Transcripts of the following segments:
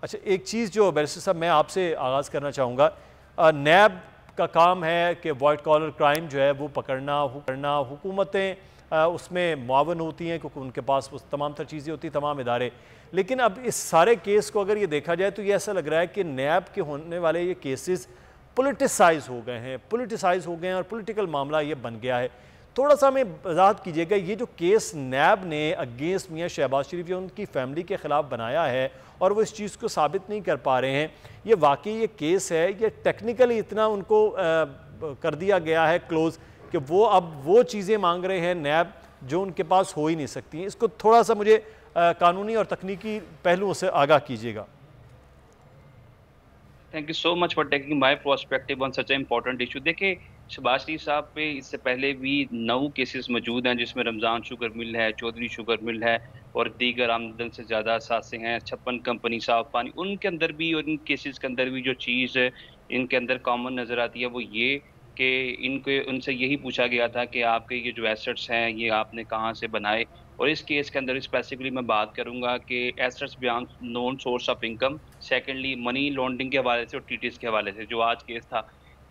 अच्छा, एक चीज़ जो बैरिस्टर साहब मैं आपसे आगाज़ करना चाहूँगा, नैब का काम है कि वाइट कॉलर क्राइम जो है वो पकड़ना, हुकूमतें उसमें मुआवन होती हैं क्योंकि उनके पास वो तमाम तर चीज़ें होती हैं, तमाम इदारे। लेकिन अब इस सारे केस को अगर ये देखा जाए तो ये ऐसा लग रहा है कि नैब के होने वाले ये केसेस पॉलिटिसाइज हो गए हैं और पॉलिटिकल मामला ये बन गया है। थोड़ा सा हमें वजाहत कीजिएगा, ये जो केस नैब ने अगेंस्ट मियां शहबाज शरीफ या उनकी फैमिली के ख़िलाफ़ बनाया है और वो इस चीज़ को साबित नहीं कर पा रहे हैं, ये वाकई ये केस है, ये टेक्निकली इतना उनको कर दिया गया है क्लोज़ कि वो अब वो चीज़ें मांग रहे हैं नैब जो उनके पास हो ही नहीं सकती। इसको थोड़ा सा मुझे कानूनी और तकनीकी पहलुओं से आगाह कीजिएगा। Thank you so much for taking my perspective on such A important issue. देखिए, शहबाज शरीफ साहब पे इससे पहले भी 9 केसेस मौजूद हैं, जिसमें रमज़ान शुगर मिल है, चौधरी शुगर मिल है और दीगर आमदन से ज़्यादा असासे हैं, 56 कंपनी साफ पानी। उनके अंदर भी और इन केसेस के अंदर भी जो चीज़ इनके अंदर कॉमन नज़र आती है वो ये कि इनके उनसे यही पूछा गया था कि आपके ये जो एसेट्स हैं ये आपने कहाँ से बनाए। और इस केस के अंदर स्पेसिफिकली मैं बात करूंगा कि assets beyond known source of income, secondly money laundering के हवाले से और टीटीएस के हवाले से जो आज केस था।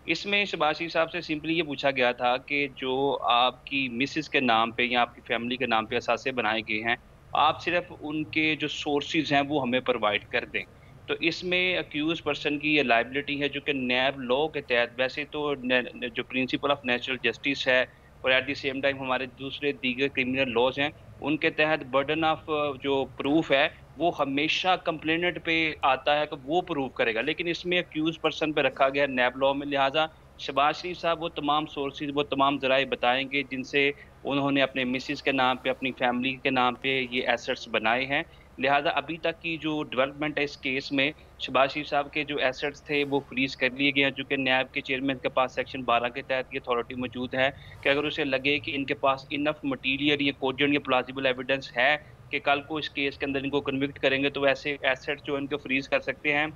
इसमें शहबाज शरीफ साहब से सिंपली ये पूछा गया था कि जो आपकी मिसेस के नाम पे या आपकी फैमिली के नाम पे असासे बनाए गए हैं, आप सिर्फ उनके जो सोर्सेज हैं वो हमें प्रोवाइड कर दें। तो इसमें अक्यूज पर्सन की ये लाइबिलिटी है जो कि नैब लॉ के तहत, वैसे तो जो प्रिंसिपल ऑफ नेचुरल जस्टिस है और एट द सेम टाइम हमारे दूसरे दीगर क्रिमिनल लॉज हैं, उनके तहत बर्डन ऑफ जो प्रूफ है वो हमेशा कंप्लेनेंट पे आता है कि वो प्रूव करेगा। लेकिन इसमें अक्यूज पर्सन पे रखा गया नैब लॉ में, लिहाजा शहबाज शरीफ साहब वो तमाम सोर्सेज, वो तमाम ज़राए बताएंगे जिनसे उन्होंने अपने मिसेस के नाम पे, अपनी फैमिली के नाम पे ये एसेट्स बनाए हैं। लिहाजा अभी तक की जो डेवलपमेंट है इस केस में, शहबाज शरीफ साहब के जो एसेट्स थे वो फ्रीज कर लिए गए हैं, जो कि नैब के चेयरमैन के पास सेक्शन 12 के तहत ये अथॉरिटी मौजूद है कि अगर उसे लगे कि इनके पास इनफ मटीरियल, ये कोजेंट या प्लाजिबल एविडेंस है कि कल को इस केस के अंदर इनको कन्विक्ट करेंगे, तो वैसे एसेट्स जो इनको फ्रीज कर सकते हैं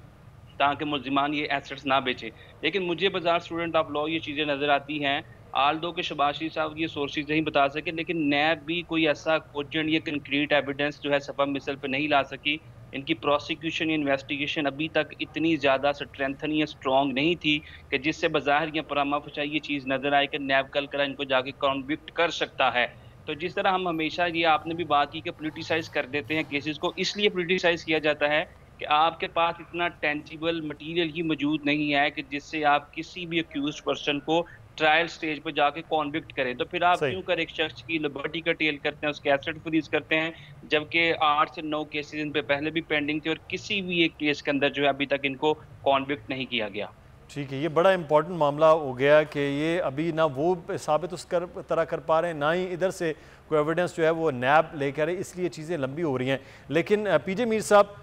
ताकि मुल्जिमान ये एसेट्स ना बेचे। लेकिन मुझे बाजार स्टूडेंट ऑफ लॉ ये चीज़ें नज़र आती हैं, आल दो के शहबाज शरीफ साहब ये सोर्सेज नहीं बता सके, लेकिन नैब भी कोई ऐसा कोजेंट या कंक्रीट एविडेंस जो है सफा मिसल पे नहीं ला सकी। इनकी प्रोसिक्यूशन इन्वेस्टिगेशन अभी तक इतनी ज़्यादा स्ट्रेंथन या स्ट्रॉन्ग नहीं थी कि जिससे बाज़ाहिर या परामा फशा ये चीज़ नज़र आए कि नैब कल करा इनको जाके कॉन्विक्ट कर सकता है। तो जिस तरह हम हमेशा, ये आपने भी बात की कि पोलिटिसाइज कर देते हैं केसेस को, इसलिए पोलिटिसाइज किया जाता है कि आपके पास इतना टेंजिबल मटेरियल ही मौजूद नहीं है कि जिससे आप किसी भी अक्यूज्ड पर्सन को ट्रायल स्टेज पर जाके कॉन्विक्ट करें। तो फिर आप क्यों कर एक शख्स की लिबर्टी का टेल करते हैं, उसके एसेट फ्रीज करते हैं, जबकि 8 से 9 केसेस इन पे पहले भी पेंडिंग थे और किसी भी एक केस के अंदर जो है अभी तक इनको कॉन्विक्ट नहीं किया गया। ठीक है, ये बड़ा इंपॉर्टेंट मामला हो गया कि ये अभी ना वो साबित उस तरह कर पा रहे हैं, ना ही इधर से कोई एविडेंस जो है वो नैब लेकर है, इसलिए चीज़ें लंबी हो रही हैं। लेकिन पीजे मीर साहब,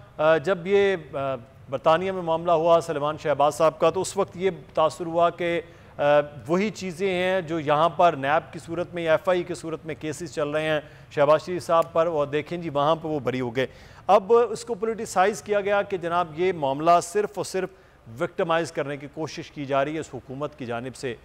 जब ये बरतानिया में मामला हुआ सलमान शहबाज साहब का, तो उस वक्त ये तासुर हुआ कि वही चीज़ें हैं जो यहाँ पर नैब की सूरत में या FI की सूरत में केसेस चल रहे हैं शहबाज शरीफ साहब पर, और देखें जी वहाँ पर वो बरी हो गए। अब इसको पोलिटिसाइज़ किया गया कि जनाब ये मामला सिर्फ़ और सिर्फ विक्टिमाइज़ करने की कोशिश की जा रही है इस हुकूमत की जानिब से।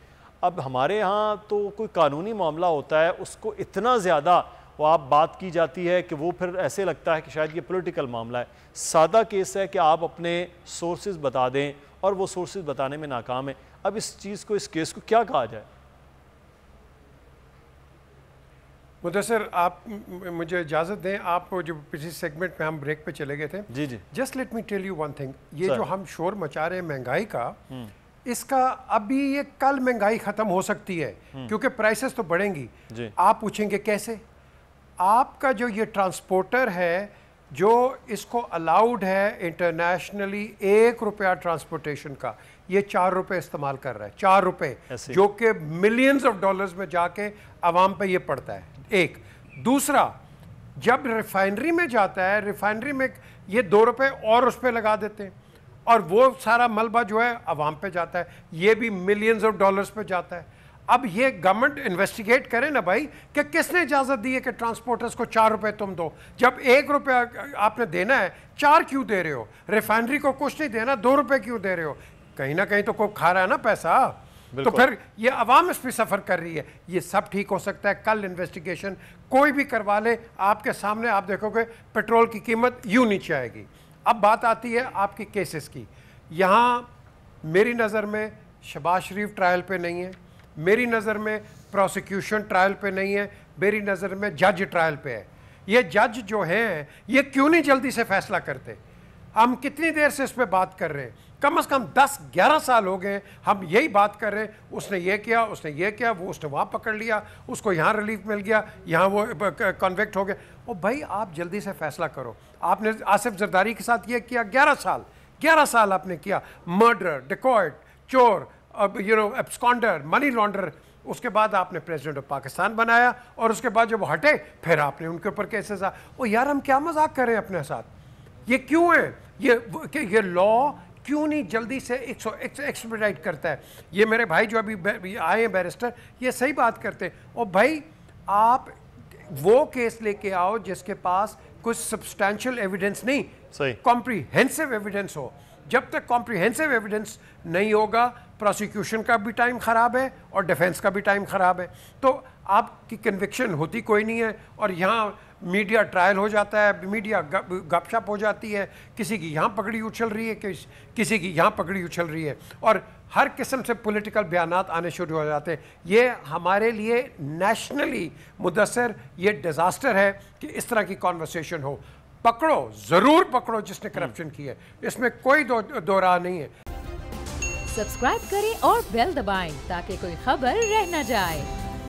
अब हमारे यहाँ तो कोई कानूनी मामला होता है, उसको इतना ज़्यादा वो आप बात की जाती है कि वो फिर ऐसे लगता है कि शायद ये पॉलिटिकल मामला है। सादा केस है कि आप अपने सोर्सेज बता दें और वो सोर्सेज बताने में नाकाम है। अब इस चीज़ को, इस केस को क्या कहा जाए? मुदस्सिर, आप मुझे इजाज़त दें, आप जो पिछले सेगमेंट में हम ब्रेक पे चले गए थे, जी जी, just let me tell you one thing. ये जो हम शोर मचा रहे हैं महंगाई का, इसका अभी ये कल महंगाई ख़त्म हो सकती है क्योंकि प्राइसेस तो बढ़ेंगी। आप पूछेंगे कैसे? आपका जो ये ट्रांसपोर्टर है जो इसको अलाउड है इंटरनेशनली 1 रुपया ट्रांसपोर्टेशन का, ये 4 रुपये इस्तेमाल कर रहा है, 4 रुपये, जो कि मिलियंस ऑफ डॉलर्स में जाके आवाम पे ये पड़ता है। एक दूसरा, जब रिफाइनरी में जाता है, रिफाइनरी में ये 2 रुपये और उस पर लगा देते हैं और वो सारा मलबा जो है आवाम पे जाता है, ये भी मिलियंस ऑफ डॉलर्स पे जाता है। अब ये गवर्नमेंट इन्वेस्टिगेट करे ना भाई कि किसने इजाज़त दी है कि ट्रांसपोर्टर्स को 4 रुपये तुम दो, जब 1 रुपया आपने देना है 4 क्यों दे रहे हो? रिफाइनरी को कुछ नहीं देना, 2 रुपये क्यों दे रहे हो? कहीं ना कहीं तो कोई खा रहा है ना पैसा, तो फिर ये अवाम इस पर सफ़र कर रही है। ये सब ठीक हो सकता है, कल इन्वेस्टिगेशन कोई भी करवा ले, आपके सामने आप देखोगे पेट्रोल की कीमत यूं नीचे आएगी। अब बात आती है आपकी केसेस की। यहाँ मेरी नज़र में शहबाज शरीफ ट्रायल पे नहीं है, मेरी नज़र में प्रोसिक्यूशन ट्रायल पे नहीं है, मेरी नज़र में जज ट्रायल पे है। ये जज जो हैं ये क्यों नहीं जल्दी से फैसला करते? हम कितनी देर से इस पे बात कर रहे हैं, कम से कम 10-11 साल हो गए हम यही बात कर रहे हैं। उसने ये किया, उसने ये किया, वो उसने वहाँ पकड़ लिया, उसको यहाँ रिलीफ मिल गया, यहाँ वो कन्विक्ट हो गया। ओ भाई आप जल्दी से फैसला करो। आपने आसिफ जरदारी के साथ ये किया, 11 साल आपने किया, मर्डर, डिकॉइट, चोर, एब्सकॉन्डर, मनी लॉन्डर। उसके बाद आपने प्रेसिडेंट ऑफ पाकिस्तान बनाया और उसके बाद जब वो हटे फिर आपने उनके ऊपर केसेस ओ यार हम क्या मजाक कर रहे हैं अपने साथ? ये क्यों है? ये लॉ क्यों नहीं जल्दी से एक्सपेडाइट करता है? ये मेरे भाई जो अभी आए हैं बैरिस्टर, ये सही बात करते हैं। और भाई आप वो केस लेके आओ जिसके पास कुछ सब्सटैंशियल एविडेंस नहीं, कॉम्प्रिहेंसिव एविडेंस हो। जब तक कॉम्प्रिहेंसिव एविडेंस नहीं होगा, प्रोसिक्यूशन का भी टाइम ख़राब है और डिफेंस का भी टाइम ख़राब है, तो आपकी कन्विक्शन होती कोई नहीं है। और यहाँ मीडिया ट्रायल हो जाता है, मीडिया गपशप हो जाती है, किसी की यहाँ पगड़ी उछल रही है, किसी की यहाँ पगड़ी उछल रही है, और हर किस्म से पॉलिटिकल बयानात आने शुरू हो जाते हैं। ये हमारे लिए नेशनली मुदस्सर ये डिज़ास्टर है कि इस तरह की कॉन्वर्सेशन हो। पकड़ो, ज़रूर पकड़ो जिसने करप्शन की है, इसमें कोई दो राह नहीं है। सब्सक्राइब करें और बेल दबाएं ताकि कोई खबर रह न जाए।